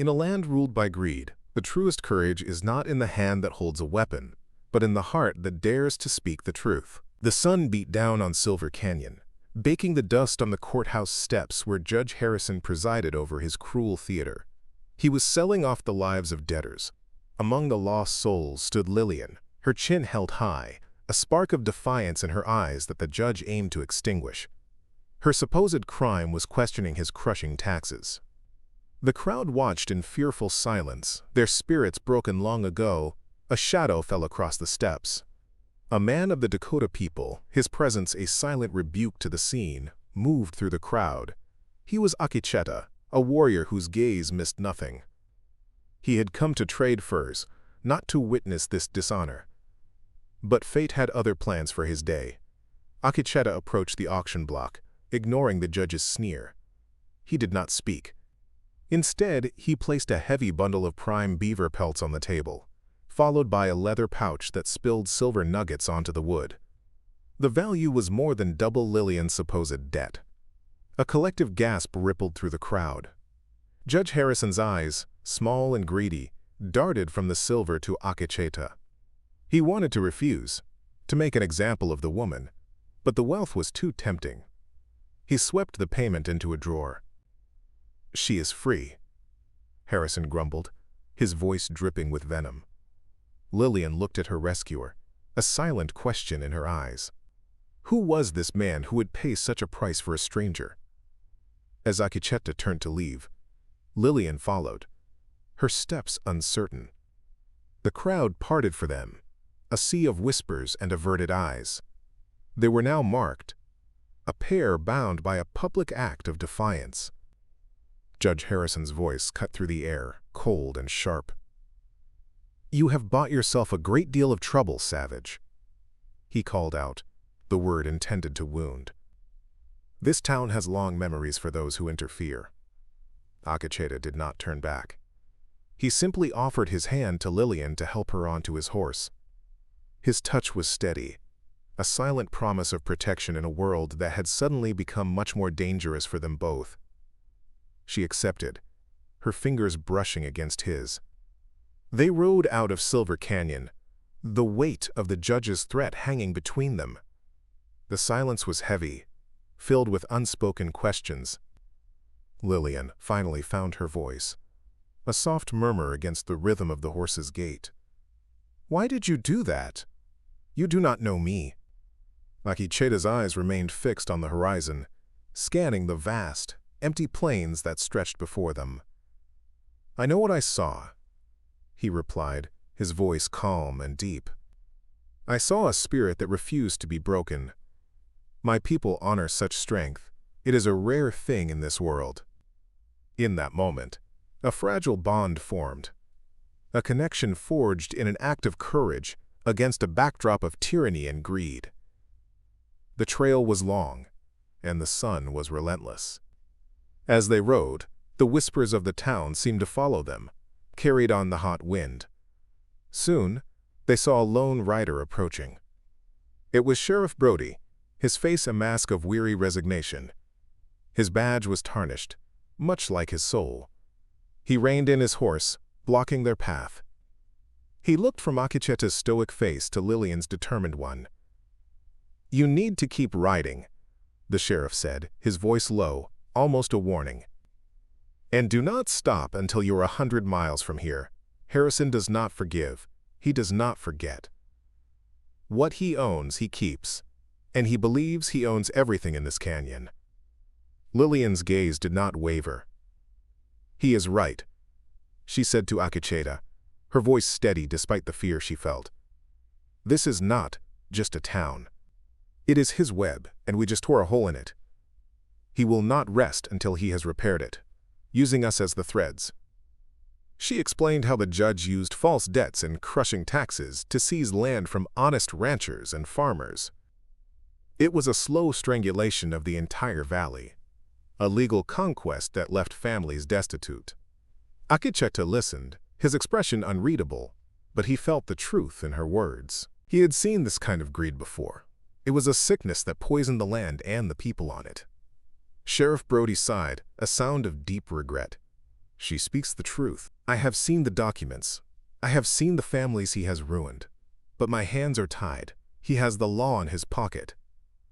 In a land ruled by greed, the truest courage is not in the hand that holds a weapon, but in the heart that dares to speak the truth. The sun beat down on Silver Canyon, baking the dust on the courthouse steps where Judge Harrison presided over his cruel theater. He was selling off the lives of debtors. Among the lost souls stood Lillian, her chin held high, a spark of defiance in her eyes that the judge aimed to extinguish. Her supposed crime was questioning his crushing taxes. The crowd watched in fearful silence, their spirits broken long ago. A shadow fell across the steps. A man of the Dakota people, his presence a silent rebuke to the scene, moved through the crowd. He was Akicheta, a warrior whose gaze missed nothing. He had come to trade furs, not to witness this dishonor. But fate had other plans for his day. Akicheta approached the auction block, ignoring the judge's sneer. He did not speak. Instead, he placed a heavy bundle of prime beaver pelts on the table, followed by a leather pouch that spilled silver nuggets onto the wood. The value was more than double Lillian's supposed debt. A collective gasp rippled through the crowd. Judge Harrison's eyes, small and greedy, darted from the silver to Akicheta. He wanted to refuse, to make an example of the woman, but the wealth was too tempting. He swept the payment into a drawer. "She is free," Harrison grumbled, his voice dripping with venom. Lillian looked at her rescuer, a silent question in her eyes. Who was this man who would pay such a price for a stranger? As Akicheta turned to leave, Lillian followed, her steps uncertain. The crowd parted for them, a sea of whispers and averted eyes. They were now marked, a pair bound by a public act of defiance. Judge Harrison's voice cut through the air, cold and sharp. "You have bought yourself a great deal of trouble, savage," he called out, the word intended to wound. "This town has long memories for those who interfere." Akicheta did not turn back. He simply offered his hand to Lillian to help her onto his horse. His touch was steady, a silent promise of protection in a world that had suddenly become much more dangerous for them both. She accepted, her fingers brushing against his. They rode out of Silver Canyon, the weight of the judge's threat hanging between them. The silence was heavy, filled with unspoken questions. Lillian finally found her voice, a soft murmur against the rhythm of the horse's gait. "Why did you do that? You do not know me." Akicheta's eyes remained fixed on the horizon, scanning the vast, empty plains that stretched before them. "I know what I saw," he replied, his voice calm and deep. "I saw a spirit that refused to be broken. My people honor such strength. It is a rare thing in this world." In that moment, a fragile bond formed, a connection forged in an act of courage against a backdrop of tyranny and greed. The trail was long, and the sun was relentless. As they rode, the whispers of the town seemed to follow them, carried on the hot wind. Soon, they saw a lone rider approaching. It was Sheriff Brody, his face a mask of weary resignation. His badge was tarnished, much like his soul. He reined in his horse, blocking their path. He looked from Akicheta's stoic face to Lillian's determined one. "You need to keep riding," the sheriff said, his voice low, almost a warning. "And do not stop until you're 100 miles from here. Harrison does not forgive. He does not forget. What he owns, he keeps, and he believes he owns everything in this canyon." Lillian's gaze did not waver. "He is right," she said to Akicheta, her voice steady despite the fear she felt. "This is not just a town. It is his web, and we just tore a hole in it. He will not rest until he has repaired it, using us as the threads." She explained how the judge used false debts and crushing taxes to seize land from honest ranchers and farmers. It was a slow strangulation of the entire valley, a legal conquest that left families destitute. Akicheta listened, his expression unreadable, but he felt the truth in her words. He had seen this kind of greed before. It was a sickness that poisoned the land and the people on it. Sheriff Brody sighed, a sound of deep regret. She speaks the truth. I have seen the documents. I have seen the families he has ruined. But my hands are tied. He has the law in his pocket.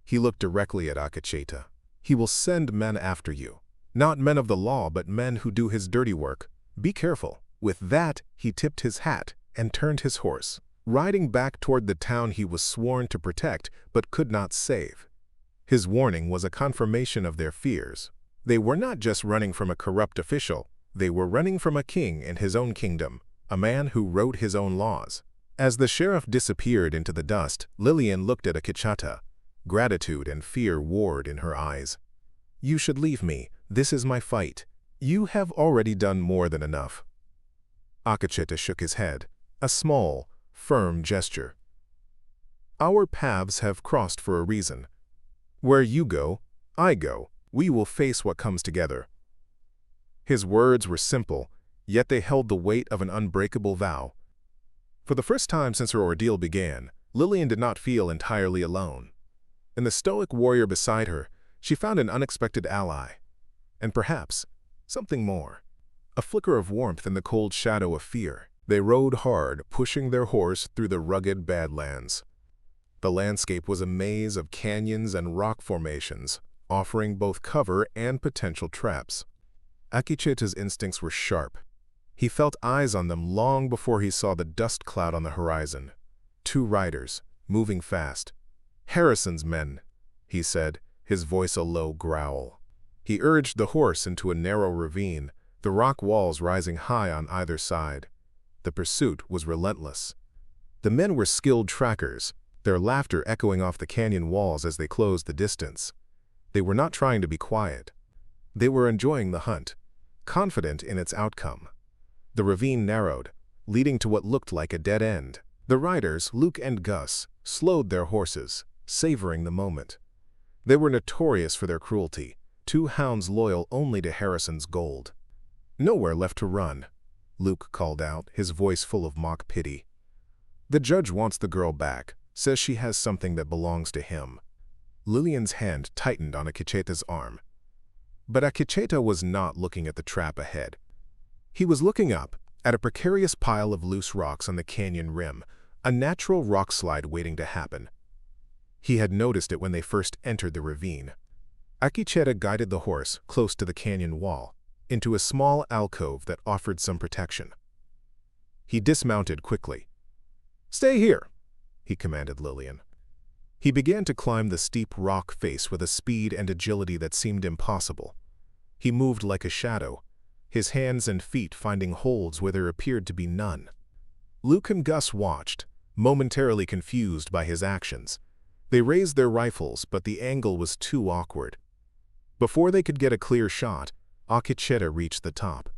He looked directly at Akacheta. He will send men after you. Not men of the law, but men who do his dirty work. Be careful. With that, he tipped his hat and turned his horse, riding back toward the town he was sworn to protect but could not save. His warning was a confirmation of their fears. They were not just running from a corrupt official. They were running from a king in his own kingdom, a man who wrote his own laws. As the sheriff disappeared into the dust, Lillian looked at Akacheta. Gratitude and fear warred in her eyes. You should leave me. This is my fight. You have already done more than enough. Akacheta shook his head, a small, firm gesture. Our paths have crossed for a reason. Where you go, I go. We will face what comes together. His words were simple, yet they held the weight of an unbreakable vow. For the first time since her ordeal began, Lillian did not feel entirely alone. In the stoic warrior beside her, she found an unexpected ally. And perhaps, something more. A flicker of warmth in the cold shadow of fear. They rode hard, pushing their horse through the rugged Badlands. The landscape was a maze of canyons and rock formations, offering both cover and potential traps. Akacheta's instincts were sharp. He felt eyes on them long before he saw the dust cloud on the horizon. 2 riders, moving fast. Harrison's men, he said, his voice a low growl. He urged the horse into a narrow ravine, the rock walls rising high on either side. The pursuit was relentless. The men were skilled trackers, their laughter echoing off the canyon walls as they closed the distance. They were not trying to be quiet. They were enjoying the hunt, confident in its outcome. The ravine narrowed, leading to what looked like a dead end. The riders, Luke and Gus, slowed their horses, savoring the moment. They were notorious for their cruelty, 2 hounds loyal only to Harrison's gold. Nowhere left to run, Luke called out, his voice full of mock pity. The judge wants the girl back, says she has something that belongs to him. Lillian's hand tightened on Akacheta's arm. But Akacheta was not looking at the trap ahead. He was looking up at a precarious pile of loose rocks on the canyon rim, a natural rock slide waiting to happen. He had noticed it when they first entered the ravine. Akacheta guided the horse close to the canyon wall, into a small alcove that offered some protection. He dismounted quickly. "Stay here," he commanded Lillian. He began to climb the steep rock face with a speed and agility that seemed impossible. He moved like a shadow, his hands and feet finding holds where there appeared to be none. Luke and Gus watched, momentarily confused by his actions. They raised their rifles, but the angle was too awkward. Before they could get a clear shot, Akacheta reached the top.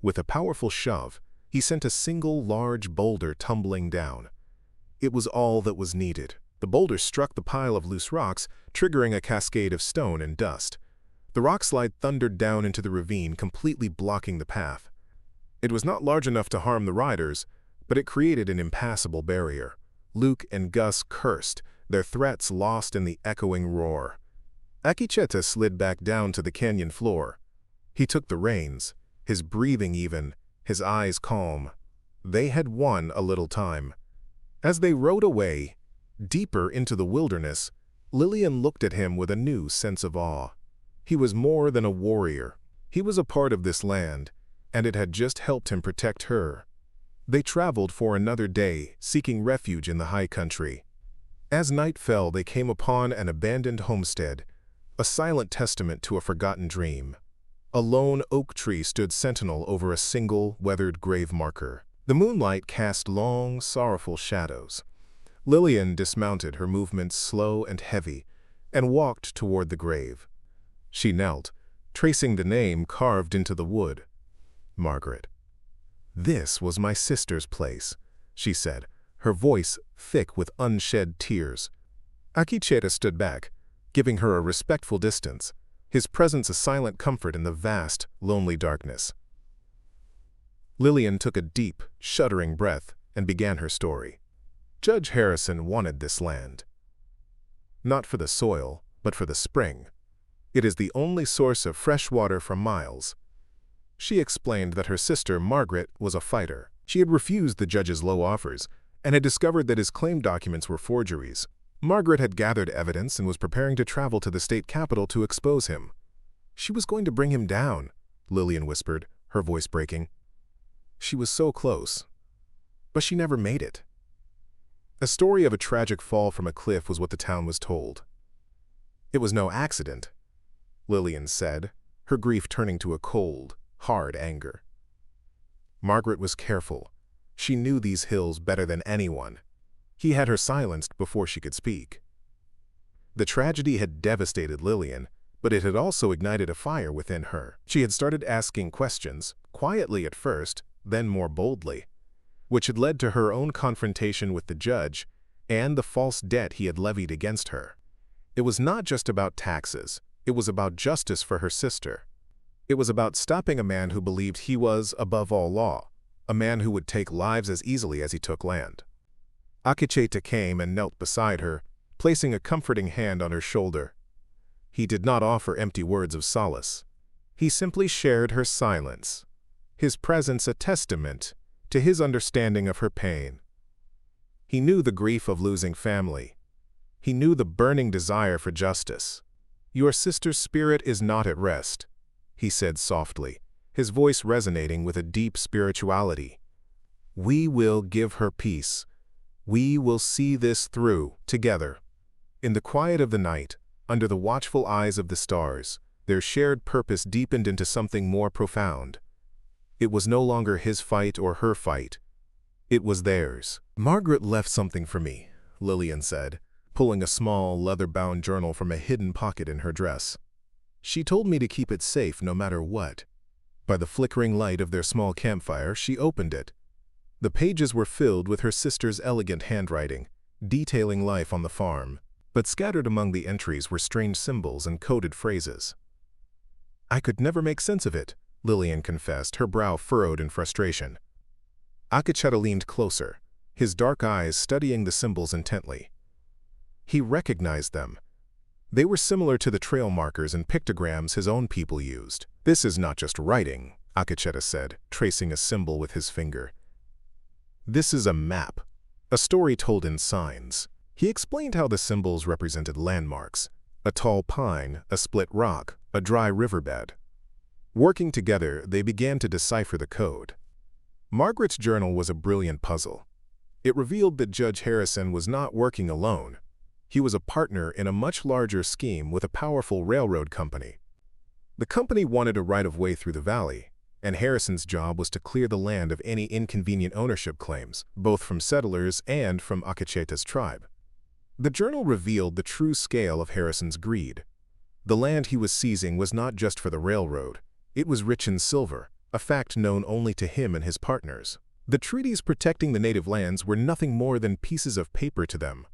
With a powerful shove, he sent a single large boulder tumbling down. It was all that was needed. The boulder struck the pile of loose rocks, triggering a cascade of stone and dust. The rock slide thundered down into the ravine, completely blocking the path. It was not large enough to harm the riders, but it created an impassable barrier. Luke and Gus cursed, their threats lost in the echoing roar. Akacheta slid back down to the canyon floor. He took the reins, his breathing even, his eyes calm. They had won a little time. As they rode away, deeper into the wilderness, Lillian looked at him with a new sense of awe. He was more than a warrior. He was a part of this land, and it had just helped him protect her. They traveled for another day, seeking refuge in the high country. As night fell, they came upon an abandoned homestead, a silent testament to a forgotten dream. A lone oak tree stood sentinel over a single, weathered grave marker. The moonlight cast long, sorrowful shadows. Lillian dismounted, her movements slow and heavy, and walked toward the grave. She knelt, tracing the name carved into the wood. Margaret. "This was my sister's place," she said, her voice thick with unshed tears. Akacheta stood back, giving her a respectful distance, his presence a silent comfort in the vast, lonely darkness. Lillian took a deep, shuddering breath and began her story. Judge Harrison wanted this land. Not for the soil, but for the spring. It is the only source of fresh water for miles. She explained that her sister, Margaret, was a fighter. She had refused the judge's low offers and had discovered that his claim documents were forgeries. Margaret had gathered evidence and was preparing to travel to the state capital to expose him. She was going to bring him down, Lillian whispered, her voice breaking. She was so close, but she never made it. A story of a tragic fall from a cliff was what the town was told. It was no accident, Lillian said, her grief turning to a cold, hard anger. Margaret was careful. She knew these hills better than anyone. He had her silenced before she could speak. The tragedy had devastated Lillian, but it had also ignited a fire within her. She had started asking questions, quietly at first, then more boldly, which had led to her own confrontation with the judge and the false debt he had levied against her. It was not just about taxes. It was about justice for her sister. It was about stopping a man who believed he was above all law, a man who would take lives as easily as he took land. Akecheta came and knelt beside her, placing a comforting hand on her shoulder. He did not offer empty words of solace. He simply shared her silence, his presence a testament to his understanding of her pain. He knew the grief of losing family. He knew the burning desire for justice. "Your sister's spirit is not at rest," he said softly, his voice resonating with a deep spirituality. "We will give her peace. We will see this through, together." In the quiet of the night, under the watchful eyes of the stars, their shared purpose deepened into something more profound. It was no longer his fight or her fight. It was theirs. "Margaret left something for me," Lillian said, pulling a small, leather-bound journal from a hidden pocket in her dress. "She told me to keep it safe no matter what." By the flickering light of their small campfire, she opened it. The pages were filled with her sister's elegant handwriting, detailing life on the farm, but scattered among the entries were strange symbols and coded phrases. "I could never make sense of it," Lillian confessed, her brow furrowed in frustration. Akecheta leaned closer, his dark eyes studying the symbols intently. He recognized them. They were similar to the trail markers and pictograms his own people used. "This is not just writing," Akecheta said, tracing a symbol with his finger. "This is a map, a story told in signs." He explained how the symbols represented landmarks: a tall pine, a split rock, a dry riverbed. Working together, they began to decipher the code. Margaret's journal was a brilliant puzzle. It revealed that Judge Harrison was not working alone. He was a partner in a much larger scheme with a powerful railroad company. The company wanted a right-of-way through the valley, and Harrison's job was to clear the land of any inconvenient ownership claims, both from settlers and from Akecheta's tribe. The journal revealed the true scale of Harrison's greed. The land he was seizing was not just for the railroad. It was rich in silver, a fact known only to him and his partners. The treaties protecting the native lands were nothing more than pieces of paper to them.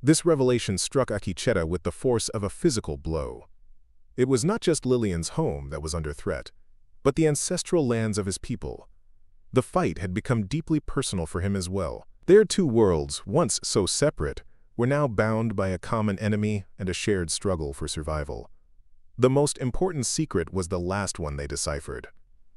This revelation struck Akecheta with the force of a physical blow. It was not just Lillian's home that was under threat, but the ancestral lands of his people. The fight had become deeply personal for him as well. Their two worlds, once so separate, were now bound by a common enemy and a shared struggle for survival. The most important secret was the last one they deciphered.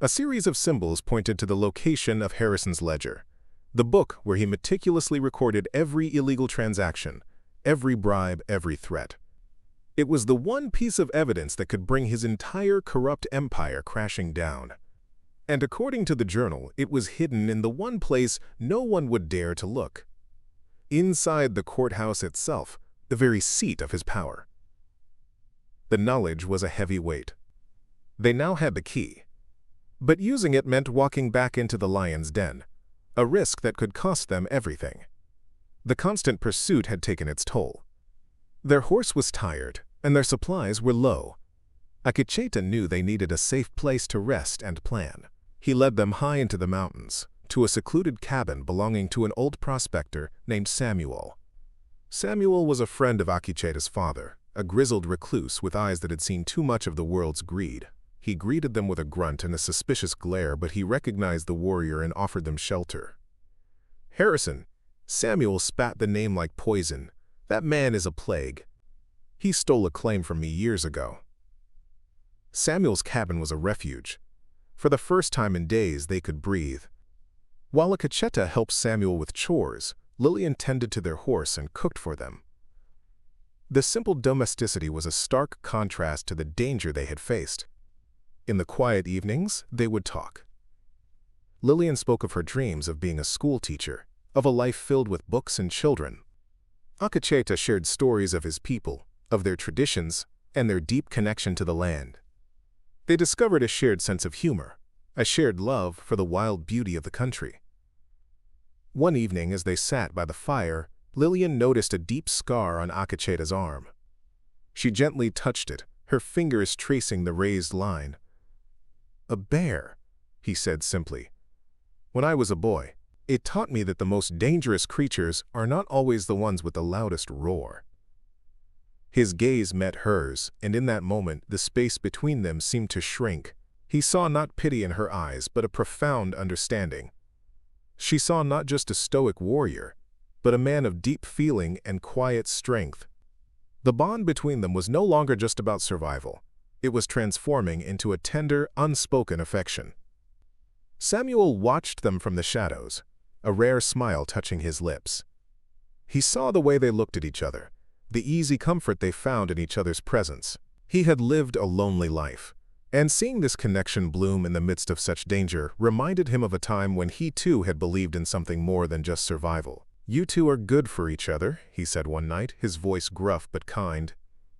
A series of symbols pointed to the location of Harrison's ledger, the book where he meticulously recorded every illegal transaction, every bribe, every threat. It was the one piece of evidence that could bring his entire corrupt empire crashing down. And according to the journal, it was hidden in the one place no one would dare to look. Inside the courthouse itself, the very seat of his power. The knowledge was a heavy weight. They now had the key. But using it meant walking back into the lion's den, a risk that could cost them everything. The constant pursuit had taken its toll. Their horse was tired, and their supplies were low. Akecheta knew they needed a safe place to rest and plan. He led them high into the mountains, to a secluded cabin belonging to an old prospector named Samuel. Samuel was a friend of Akecheta's father, a grizzled recluse with eyes that had seen too much of the world's greed. He greeted them with a grunt and a suspicious glare, but he recognized the warrior and offered them shelter. "Harrison," Samuel spat the name like poison. "That man is a plague. He stole a claim from me years ago." Samuel's cabin was a refuge. For the first time in days, they could breathe. While Akacheta helped Samuel with chores, Lillian tended to their horse and cooked for them. The simple domesticity was a stark contrast to the danger they had faced. In the quiet evenings, they would talk. Lillian spoke of her dreams of being a school teacher, of a life filled with books and children. Akacheta shared stories of his people, of their traditions, and their deep connection to the land. They discovered a shared sense of humor, a shared love for the wild beauty of the country. One evening, as they sat by the fire, Lillian noticed a deep scar on Akacheta's arm. She gently touched it, her fingers tracing the raised line. "A bear," he said simply. "When I was a boy, it taught me that the most dangerous creatures are not always the ones with the loudest roar." His gaze met hers, and in that moment the space between them seemed to shrink. He saw not pity in her eyes, but a profound understanding. She saw not just a stoic warrior, but a man of deep feeling and quiet strength. The bond between them was no longer just about survival. It was transforming into a tender, unspoken affection. Samuel watched them from the shadows, a rare smile touching his lips. He saw the way they looked at each other, the easy comfort they found in each other's presence. He had lived a lonely life, and seeing this connection bloom in the midst of such danger reminded him of a time when he too had believed in something more than just survival. "You two are good for each other," he said one night, his voice gruff but kind.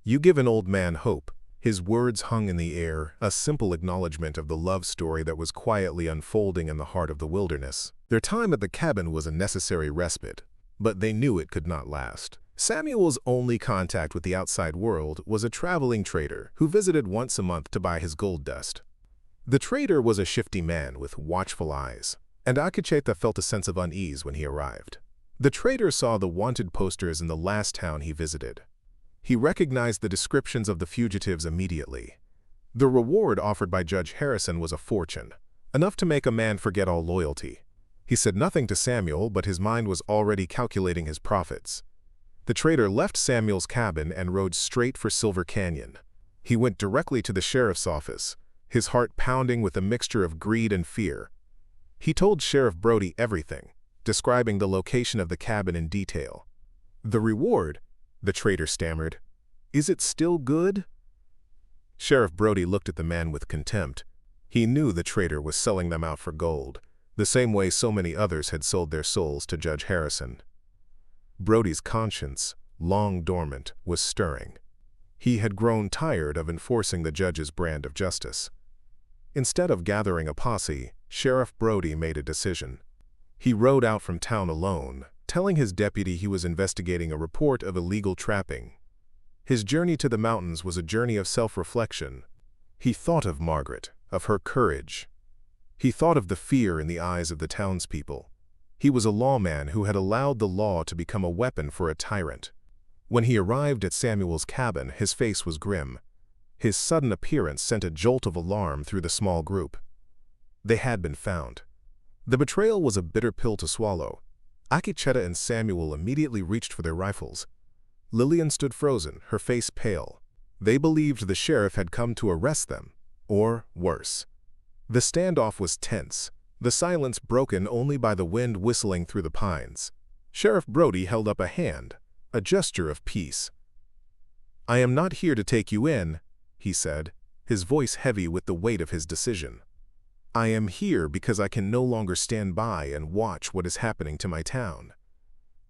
"You give an old man hope." His words hung in the air, a simple acknowledgement of the love story that was quietly unfolding in the heart of the wilderness. Their time at the cabin was a necessary respite, but they knew it could not last. Samuel's only contact with the outside world was a traveling trader who visited once a month to buy his gold dust. The trader was a shifty man with watchful eyes, and Akacheta felt a sense of unease when he arrived. The trader saw the wanted posters in the last town he visited. He recognized the descriptions of the fugitives immediately. The reward offered by Judge Harrison was a fortune, enough to make a man forget all loyalty. He said nothing to Samuel, but his mind was already calculating his profits. The trader left Samuel's cabin and rode straight for Silver Canyon. He went directly to the sheriff's office, his heart pounding with a mixture of greed and fear. He told Sheriff Brody everything, describing the location of the cabin in detail. "The reward?" the trader stammered. "Is it still good?" Sheriff Brody looked at the man with contempt. He knew the trader was selling them out for gold, the same way so many others had sold their souls to Judge Harrison. Brody's conscience, long dormant, was stirring. He had grown tired of enforcing the judge's brand of justice. Instead of gathering a posse, Sheriff Brody made a decision. He rode out from town alone, telling his deputy he was investigating a report of illegal trapping. His journey to the mountains was a journey of self-reflection. He thought of Margaret, of her courage. He thought of the fear in the eyes of the townspeople. He was a lawman who had allowed the law to become a weapon for a tyrant. When he arrived at Samuel's cabin, his face was grim. His sudden appearance sent a jolt of alarm through the small group. They had been found. The betrayal was a bitter pill to swallow. Akacheta and Samuel immediately reached for their rifles. Lillian stood frozen, her face pale. They believed the sheriff had come to arrest them, or worse. The standoff was tense, the silence broken only by the wind whistling through the pines. Sheriff Brody held up a hand, a gesture of peace. "I am not here to take you in," he said, his voice heavy with the weight of his decision. "I am here because I can no longer stand by and watch what is happening to my town."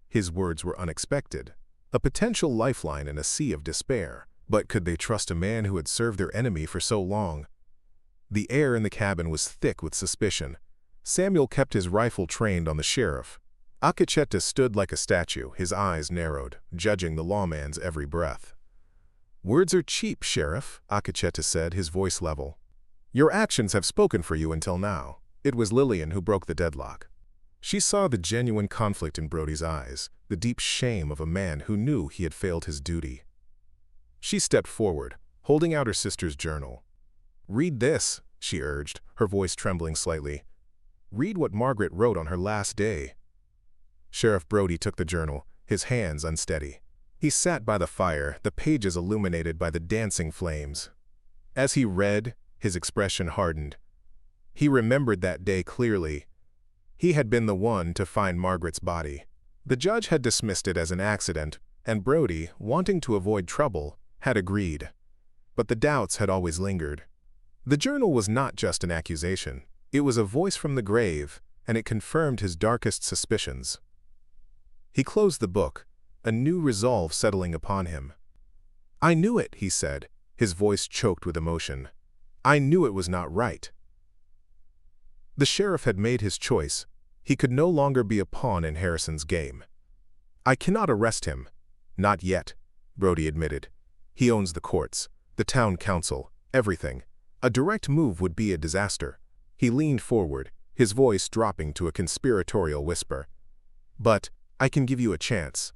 His words were unexpected, a potential lifeline in a sea of despair. But could they trust a man who had served their enemy for so long? The air in the cabin was thick with suspicion. Samuel kept his rifle trained on the sheriff. Akacheta stood like a statue, his eyes narrowed, judging the lawman's every breath. "Words are cheap, Sheriff," Akacheta said, his voice level. "Your actions have spoken for you until now." It was Lillian who broke the deadlock. She saw the genuine conflict in Brody's eyes, the deep shame of a man who knew he had failed his duty. She stepped forward, holding out her sister's journal. "Read this," she urged, her voice trembling slightly. "Read what Margaret wrote on her last day." Sheriff Brody took the journal, his hands unsteady. He sat by the fire, the pages illuminated by the dancing flames. As he read, his expression hardened. He remembered that day clearly. He had been the one to find Margaret's body. The judge had dismissed it as an accident, and Brody, wanting to avoid trouble, had agreed. But the doubts had always lingered. The journal was not just an accusation. It was a voice from the grave, and it confirmed his darkest suspicions. He closed the book, a new resolve settling upon him. "I knew it," he said, his voice choked with emotion. "I knew it was not right." The sheriff had made his choice. He could no longer be a pawn in Harrison's game. "I cannot arrest him." "Not yet," Brody admitted. "He owns the courts, the town council, everything. A direct move would be a disaster." He leaned forward, his voice dropping to a conspiratorial whisper. "But I can give you a chance.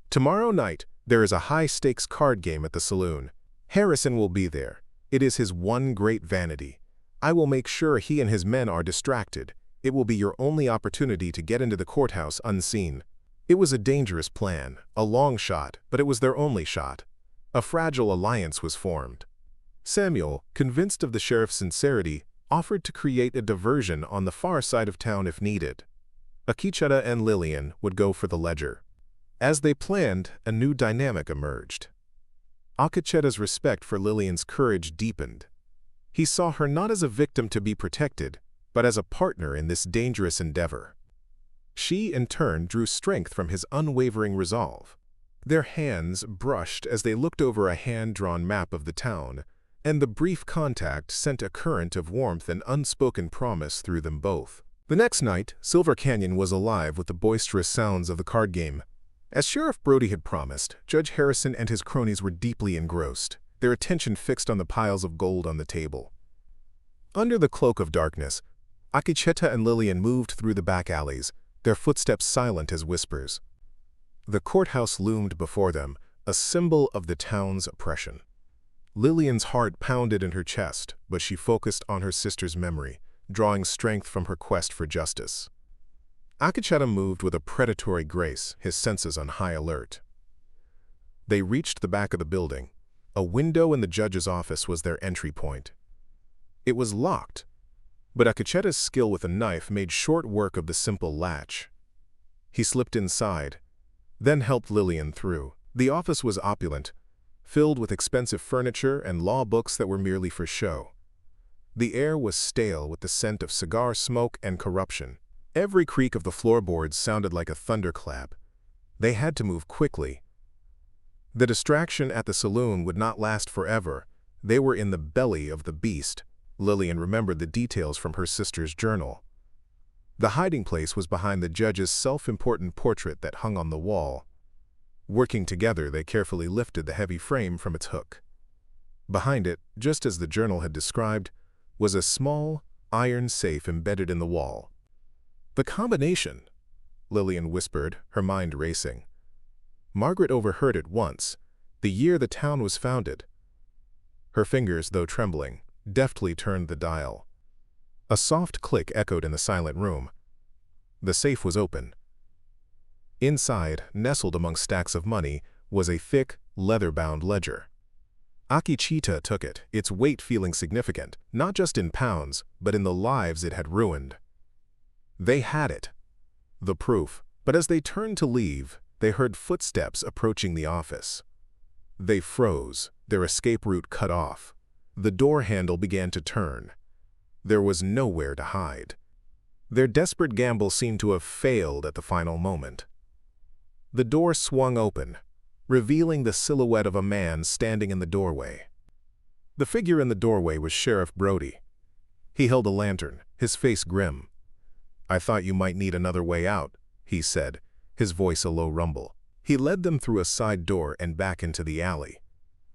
Tomorrow night, there is a high-stakes card game at the saloon. Harrison will be there. It is his one great vanity. I will make sure he and his men are distracted. It will be your only opportunity to get into the courthouse unseen." It was a dangerous plan, a long shot, but it was their only shot. A fragile alliance was formed. Samuel, convinced of the sheriff's sincerity, offered to create a diversion on the far side of town if needed. Akecheta and Lillian would go for the ledger. As they planned, a new dynamic emerged. Akecheta's respect for Lillian's courage deepened. He saw her not as a victim to be protected, but as a partner in this dangerous endeavor. She, in turn, drew strength from his unwavering resolve. Their hands brushed as they looked over a hand-drawn map of the town, and the brief contact sent a current of warmth and unspoken promise through them both. The next night, Silver Canyon was alive with the boisterous sounds of the card game. As Sheriff Brody had promised, Judge Harrison and his cronies were deeply engrossed, their attention fixed on the piles of gold on the table. Under the cloak of darkness, Akecheta and Lillian moved through the back alleys, their footsteps silent as whispers. The courthouse loomed before them, a symbol of the town's oppression. Lillian's heart pounded in her chest, but she focused on her sister's memory, drawing strength from her quest for justice. Akecheta moved with a predatory grace, his senses on high alert. They reached the back of the building. A window in the judge's office was their entry point. It was locked, but Akecheta's skill with a knife made short work of the simple latch. He slipped inside, then helped Lillian through. The office was opulent, filled with expensive furniture and law books that were merely for show. The air was stale with the scent of cigar smoke and corruption. Every creak of the floorboards sounded like a thunderclap. They had to move quickly. The distraction at the saloon would not last forever. They were in the belly of the beast. Lillian remembered the details from her sister's journal. The hiding place was behind the judge's self-important portrait that hung on the wall. Working together, they carefully lifted the heavy frame from its hook. Behind it, just as the journal had described, was a small, iron safe embedded in the wall. "The combination," Lillian whispered, her mind racing. Margaret overheard it once, the year the town was founded. Her fingers, though trembling, deftly turned the dial. A soft click echoed in the silent room. The safe was open. Inside, nestled among stacks of money, was a thick, leather-bound ledger. Akecheta took it, its weight feeling significant, not just in pounds, but in the lives it had ruined. They had it, the proof, but as they turned to leave, they heard footsteps approaching the office. They froze, their escape route cut off. The door handle began to turn. There was nowhere to hide. Their desperate gamble seemed to have failed at the final moment. The door swung open, revealing the silhouette of a man standing in the doorway. The figure in the doorway was Sheriff Brody. He held a lantern, his face grim. "I thought you might need another way out," he said, his voice a low rumble. He led them through a side door and back into the alley.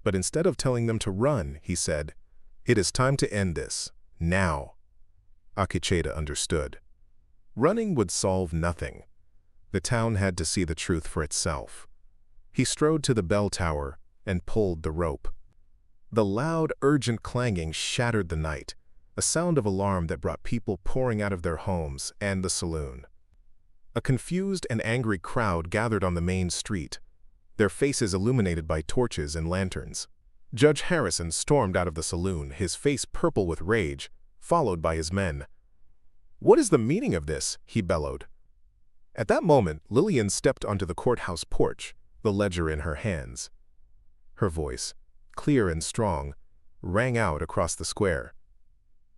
But instead of telling them to run, he said, "It is time to end this, now." Akecheta understood. Running would solve nothing. The town had to see the truth for itself. He strode to the bell tower and pulled the rope. The loud, urgent clanging shattered the night, a sound of alarm that brought people pouring out of their homes and the saloon. A confused and angry crowd gathered on the main street, their faces illuminated by torches and lanterns. Judge Harrison stormed out of the saloon, his face purple with rage, followed by his men. "What is the meaning of this?" he bellowed. At that moment, Lillian stepped onto the courthouse porch, the ledger in her hands. Her voice, clear and strong, rang out across the square.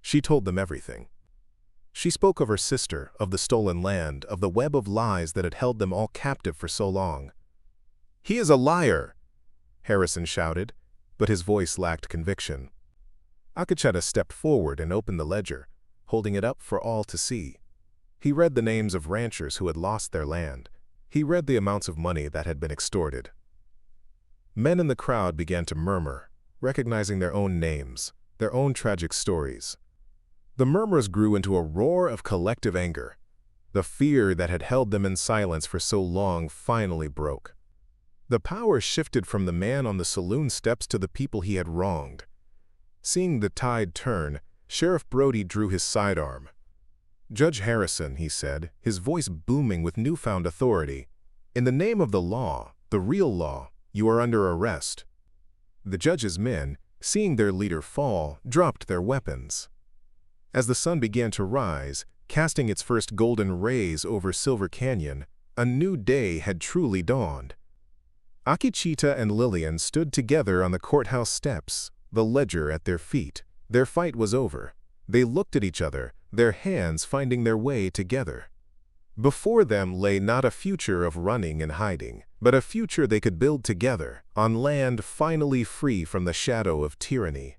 She told them everything. She spoke of her sister, of the stolen land, of the web of lies that had held them all captive for so long. "He is a liar!" Harrison shouted, but his voice lacked conviction. Akacheta stepped forward and opened the ledger, holding it up for all to see. He read the names of ranchers who had lost their land. He read the amounts of money that had been extorted. Men in the crowd began to murmur, recognizing their own names, their own tragic stories. The murmurs grew into a roar of collective anger. The fear that had held them in silence for so long finally broke. The power shifted from the man on the saloon steps to the people he had wronged. Seeing the tide turn, Sheriff Brody drew his sidearm. "Judge Harrison," he said, his voice booming with newfound authority, "in the name of the law, the real law, you are under arrest." The judge's men, seeing their leader fall, dropped their weapons. As the sun began to rise, casting its first golden rays over Silver Canyon, a new day had truly dawned. Akacheta and Lillian stood together on the courthouse steps, the ledger at their feet. Their fight was over. They looked at each other, their hands finding their way together. Before them lay not a future of running and hiding, but a future they could build together, on land finally free from the shadow of tyranny.